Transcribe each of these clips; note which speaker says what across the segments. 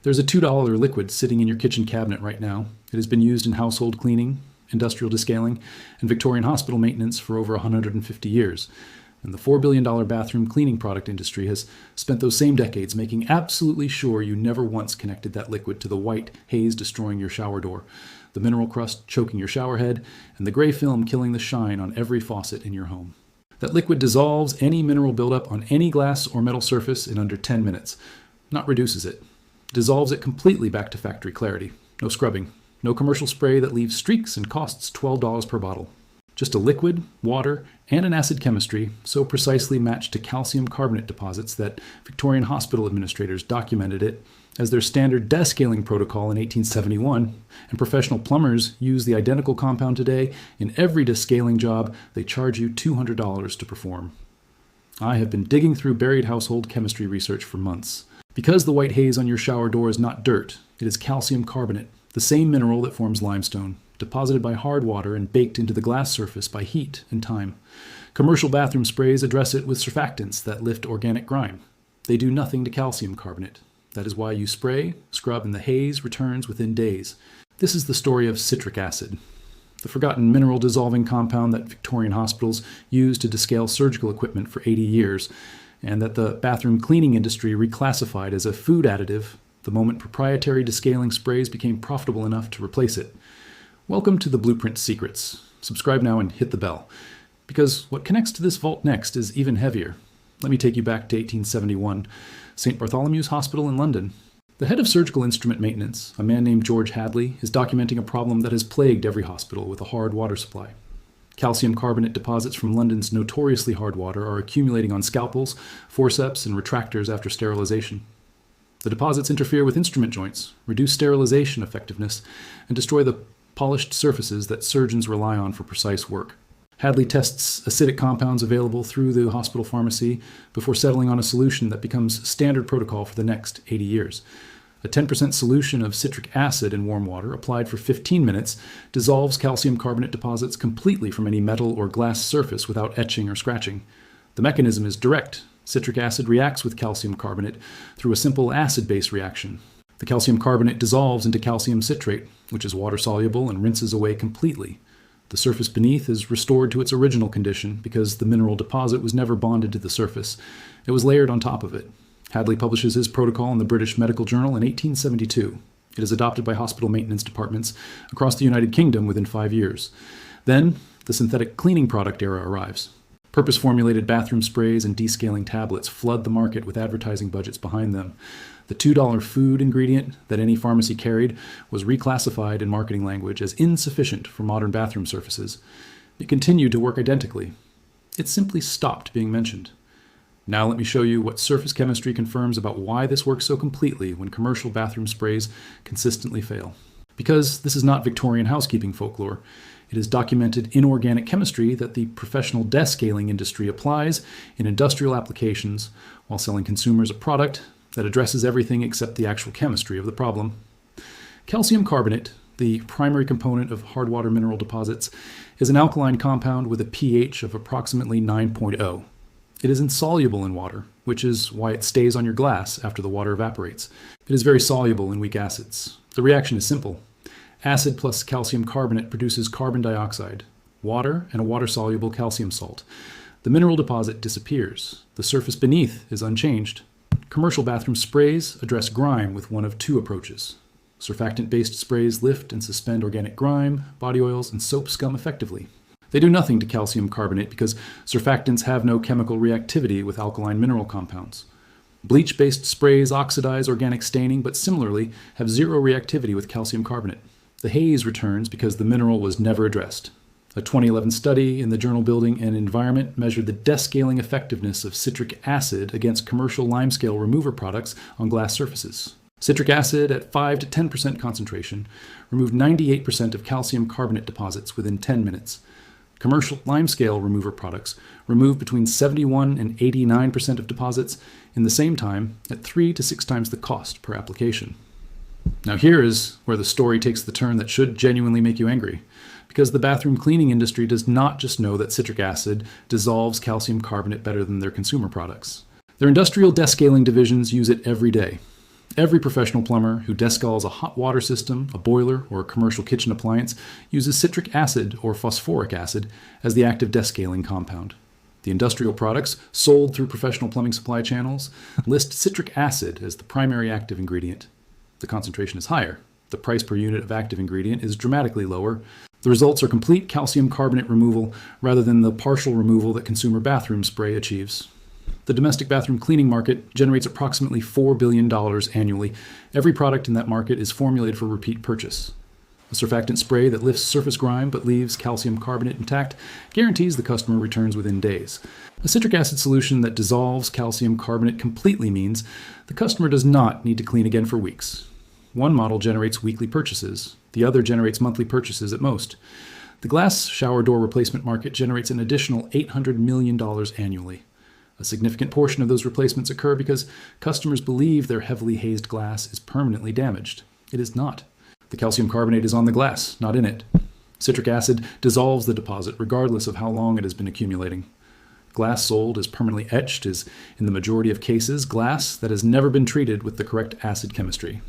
Speaker 1: There's a $2 liquid sitting in your kitchen cabinet right now. It has been used in household cleaning, industrial descaling, and Victorian hospital maintenance for over 150 years. And the $4 billion bathroom cleaning product industry has spent those same decades making absolutely sure you never once connected that liquid to the white haze destroying your shower door, the mineral crust choking your shower head, and the gray film killing the shine on every faucet in your home. That liquid dissolves any mineral buildup on any glass or metal surface in under 10 minutes, not reduces it. Dissolves it completely back to factory clarity. No scrubbing, no commercial spray that leaves streaks and costs $12 per bottle. Just a liquid, water, and an acid chemistry so precisely matched to calcium carbonate deposits that Victorian hospital administrators documented it as their standard descaling protocol in 1871, and professional plumbers use the identical compound today in every descaling job they charge you $200 to perform. I have been digging through buried household chemistry research for months. Because the white haze on your shower door is not dirt, it is calcium carbonate, the same mineral that forms limestone, deposited by hard water and baked into the glass surface by heat and time. Commercial bathroom sprays address it with surfactants that lift organic grime. They do nothing to calcium carbonate. That is why you spray, scrub, and the haze returns within days. This is the story of citric acid, the forgotten mineral dissolving compound that Victorian hospitals used to descale surgical equipment for 80 years, and that the bathroom cleaning industry reclassified as a food additive the moment proprietary descaling sprays became profitable enough to replace it. Welcome to the Blueprint Secrets. Subscribe now and hit the bell, because what connects to this vault next is even heavier. Let me take you back to 1871, St. Bartholomew's Hospital in London. The head of surgical instrument maintenance, a man named George Hadley, is documenting a problem that has plagued every hospital with a hard water supply. Calcium carbonate deposits from London's notoriously hard water are accumulating on scalpels, forceps, and retractors after sterilization. The deposits interfere with instrument joints, reduce sterilization effectiveness, and destroy the polished surfaces that surgeons rely on for precise work. Hadley tests acidic compounds available through the hospital pharmacy before settling on a solution that becomes standard protocol for the next 80 years. A 10% solution of citric acid in warm water applied for 15 minutes dissolves calcium carbonate deposits completely from any metal or glass surface without etching or scratching. The mechanism is direct. Citric acid reacts with calcium carbonate through a simple acid-base reaction. The calcium carbonate dissolves into calcium citrate, which is water-soluble and rinses away completely. The surface beneath is restored to its original condition because the mineral deposit was never bonded to the surface. It was layered on top of it. Hadley publishes his protocol in the British Medical Journal in 1872. It is adopted by hospital maintenance departments across the United Kingdom within 5 years. Then, the synthetic cleaning product era arrives. Purpose-formulated bathroom sprays and descaling tablets flood the market with advertising budgets behind them. The $2 food ingredient that any pharmacy carried was reclassified in marketing language as insufficient for modern bathroom surfaces. It continued to work identically. It simply stopped being mentioned. Now let me show you what surface chemistry confirms about why this works so completely when commercial bathroom sprays consistently fail. Because this is not Victorian housekeeping folklore. It is documented inorganic chemistry that the professional descaling industry applies in industrial applications while selling consumers a product that addresses everything except the actual chemistry of the problem. Calcium carbonate, the primary component of hard water mineral deposits, is an alkaline compound with a pH of approximately 9.0. It is insoluble in water, which is why it stays on your glass after the water evaporates. It is very soluble in weak acids. The reaction is simple. Acid plus calcium carbonate produces carbon dioxide, water, and a water-soluble calcium salt. The mineral deposit disappears. The surface beneath is unchanged. Commercial bathroom sprays address grime with one of two approaches. Surfactant-based sprays lift and suspend organic grime, body oils, and soap scum effectively. They do nothing to calcium carbonate because surfactants have no chemical reactivity with alkaline mineral compounds. Bleach-based sprays oxidize organic staining, but similarly have zero reactivity with calcium carbonate. The haze returns because the mineral was never addressed. A 2011 study in the journal Building and Environment measured the descaling effectiveness of citric acid against commercial limescale remover products on glass surfaces. Citric acid at 5 to 10% concentration removed 98% of calcium carbonate deposits within 10 minutes. Commercial limescale remover products remove between 71 and 89% of deposits in the same time at 3 to 6 times the cost per application. Now here is where the story takes the turn that should genuinely make you angry, because the bathroom cleaning industry does not just know that citric acid dissolves calcium carbonate better than their consumer products. Their industrial descaling divisions use it every day. Every professional plumber who descales a hot water system, a boiler, or a commercial kitchen appliance uses citric acid or phosphoric acid as the active descaling compound. The industrial products sold through professional plumbing supply channels list citric acid as the primary active ingredient. The concentration is higher. The price per unit of active ingredient is dramatically lower. The results are complete calcium carbonate removal rather than the partial removal that consumer bathroom spray achieves. The domestic bathroom cleaning market generates approximately $4 billion annually. Every product in that market is formulated for repeat purchase. A surfactant spray that lifts surface grime but leaves calcium carbonate intact guarantees the customer returns within days. A citric acid solution that dissolves calcium carbonate completely means the customer does not need to clean again for weeks. One model generates weekly purchases. The other generates monthly purchases at most. The glass shower door replacement market generates an additional $800 million annually. A significant portion of those replacements occur because customers believe their heavily hazed glass is permanently damaged. It is not. The calcium carbonate is on the glass, not in it. Citric acid dissolves the deposit regardless of how long it has been accumulating. Glass sold as permanently etched is, in the majority of cases, glass that has never been treated with the correct acid chemistry.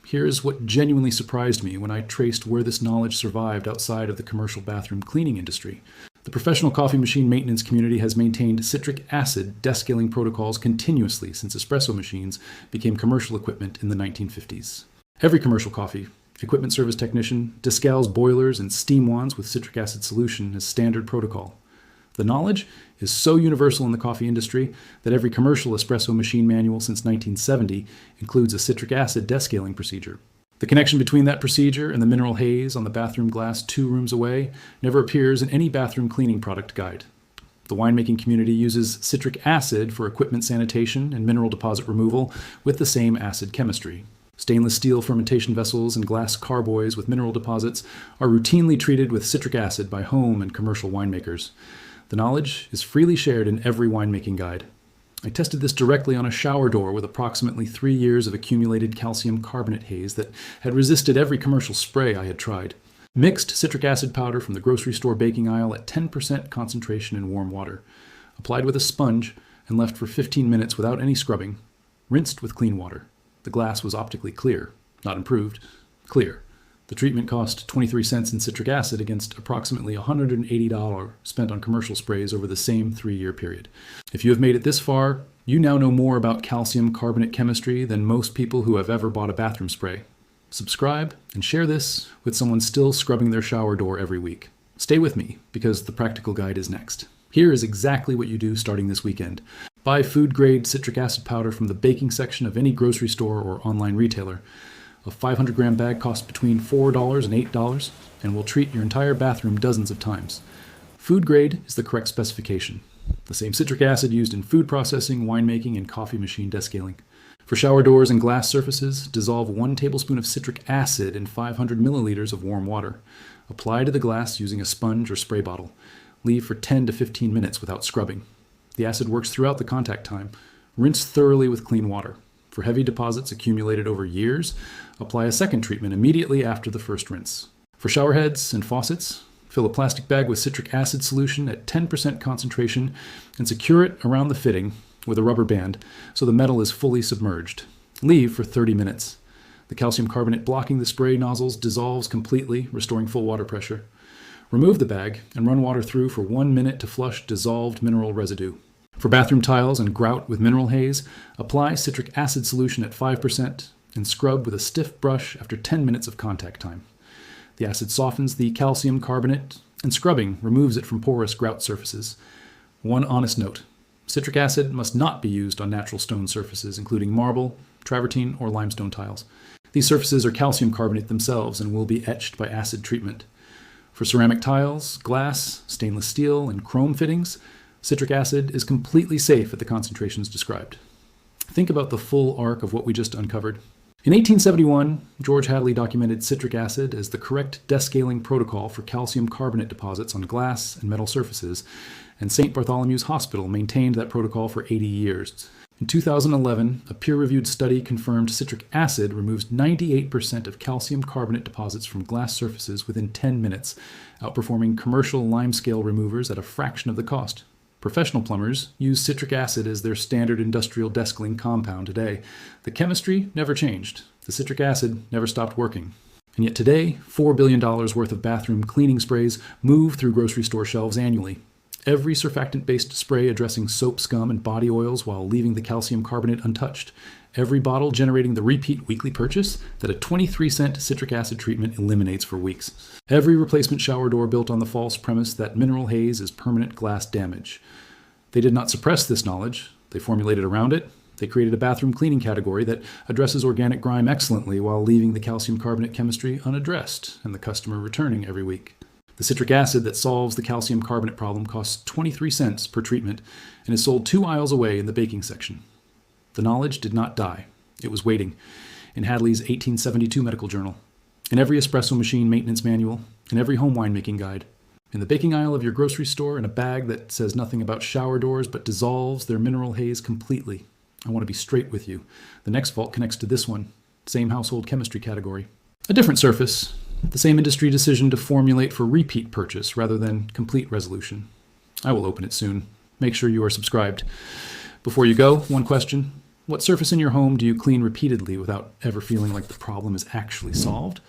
Speaker 1: Here's what genuinely surprised me when I traced where this knowledge survived outside of the commercial bathroom cleaning industry. The professional coffee machine maintenance community has maintained citric acid descaling protocols continuously since espresso machines became commercial equipment in the 1950s. Every commercial coffee equipment service technician descales boilers and steam wands with citric acid solution as standard protocol. The knowledge is so universal in the coffee industry that every commercial espresso machine manual since 1970 includes a citric acid descaling procedure. The connection between that procedure and the mineral haze on the bathroom glass 2 rooms away never appears in any bathroom cleaning product guide. The winemaking community uses citric acid for equipment sanitation and mineral deposit removal with the same acid chemistry. Stainless steel fermentation vessels and glass carboys with mineral deposits are routinely treated with citric acid by home and commercial winemakers. The knowledge is freely shared in every winemaking guide. I tested this directly on a shower door with approximately 3 years of accumulated calcium carbonate haze that had resisted every commercial spray I had tried. Mixed citric acid powder from the grocery store baking aisle at 10% concentration in warm water. Applied with a sponge and left for 15 minutes without any scrubbing. Rinsed with clean water. The glass was optically clear. Not improved. Clear. The treatment cost 23 cents in citric acid against approximately $180 spent on commercial sprays over the same 3-year period. If you have made it this far, you now know more about calcium carbonate chemistry than most people who have ever bought a bathroom spray. Subscribe and share this with someone still scrubbing their shower door every week. Stay with me because the practical guide is next. Here is exactly what you do starting this weekend. Buy food-grade citric acid powder from the baking section of any grocery store or online retailer. A 500-gram bag costs between $4 and $8 and will treat your entire bathroom dozens of times. Food grade is the correct specification. The same citric acid used in food processing, winemaking, and coffee machine descaling. For shower doors and glass surfaces, dissolve 1 tablespoon of citric acid in 500 milliliters of warm water. Apply to the glass using a sponge or spray bottle. Leave for 10 to 15 minutes without scrubbing. The acid works throughout the contact time. Rinse thoroughly with clean water. For heavy deposits accumulated over years, apply a second treatment immediately after the first rinse. For shower heads and faucets, fill a plastic bag with citric acid solution at 10% concentration and secure it around the fitting with a rubber band so the metal is fully submerged. Leave for 30 minutes. The calcium carbonate blocking the spray nozzles dissolves completely, restoring full water pressure. Remove the bag and run water through for 1 minute to flush dissolved mineral residue. For bathroom tiles and grout with mineral haze, apply citric acid solution at 5% and scrub with a stiff brush after 10 minutes of contact time. The acid softens the calcium carbonate, and scrubbing removes it from porous grout surfaces. One honest note: citric acid must not be used on natural stone surfaces, including marble, travertine, or limestone tiles. These surfaces are calcium carbonate themselves and will be etched by acid treatment. For ceramic tiles, glass, stainless steel, and chrome fittings, citric acid is completely safe at the concentrations described. Think about the full arc of what we just uncovered. In 1871, George Hadley documented citric acid as the correct descaling protocol for calcium carbonate deposits on glass and metal surfaces, and St. Bartholomew's Hospital maintained that protocol for 80 years. In 2011, a peer-reviewed study confirmed citric acid removes 98% of calcium carbonate deposits from glass surfaces within 10 minutes, outperforming commercial limescale removers at a fraction of the cost. Professional plumbers use citric acid as their standard industrial descaling compound today. The chemistry never changed. The citric acid never stopped working. And yet today, $4 billion worth of bathroom cleaning sprays move through grocery store shelves annually. Every surfactant-based spray addressing soap, scum, and body oils while leaving the calcium carbonate untouched. Every bottle generating the repeat weekly purchase that a 23-cent citric acid treatment eliminates for weeks. Every replacement shower door built on the false premise that mineral haze is permanent glass damage. They did not suppress this knowledge. They formulated around it. They created a bathroom cleaning category that addresses organic grime excellently while leaving the calcium carbonate chemistry unaddressed and the customer returning every week. The citric acid that solves the calcium carbonate problem costs 23 cents per treatment and is sold 2 aisles away in the baking section. The knowledge did not die. It was waiting in Hadley's 1872 medical journal, in every espresso machine maintenance manual, in every home winemaking guide, in the baking aisle of your grocery store, in a bag that says nothing about shower doors but dissolves their mineral haze completely. I want to be straight with you. The next vault connects to this one. Same household chemistry category. A different surface. The same industry decision to formulate for repeat purchase rather than complete resolution. I will open it soon. Make sure you are subscribed. Before you go, one question. What surface in your home do you clean repeatedly without ever feeling like the problem is actually solved?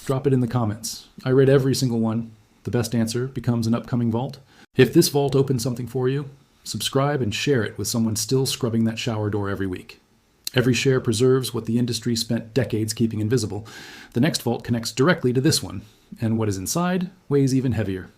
Speaker 1: Drop it in the comments. I read every single one. The best answer becomes an upcoming vault. If this vault opens something for you, subscribe and share it with someone still scrubbing that shower door every week. Every share preserves what the industry spent decades keeping invisible. The next vault connects directly to this one, and what is inside weighs even heavier.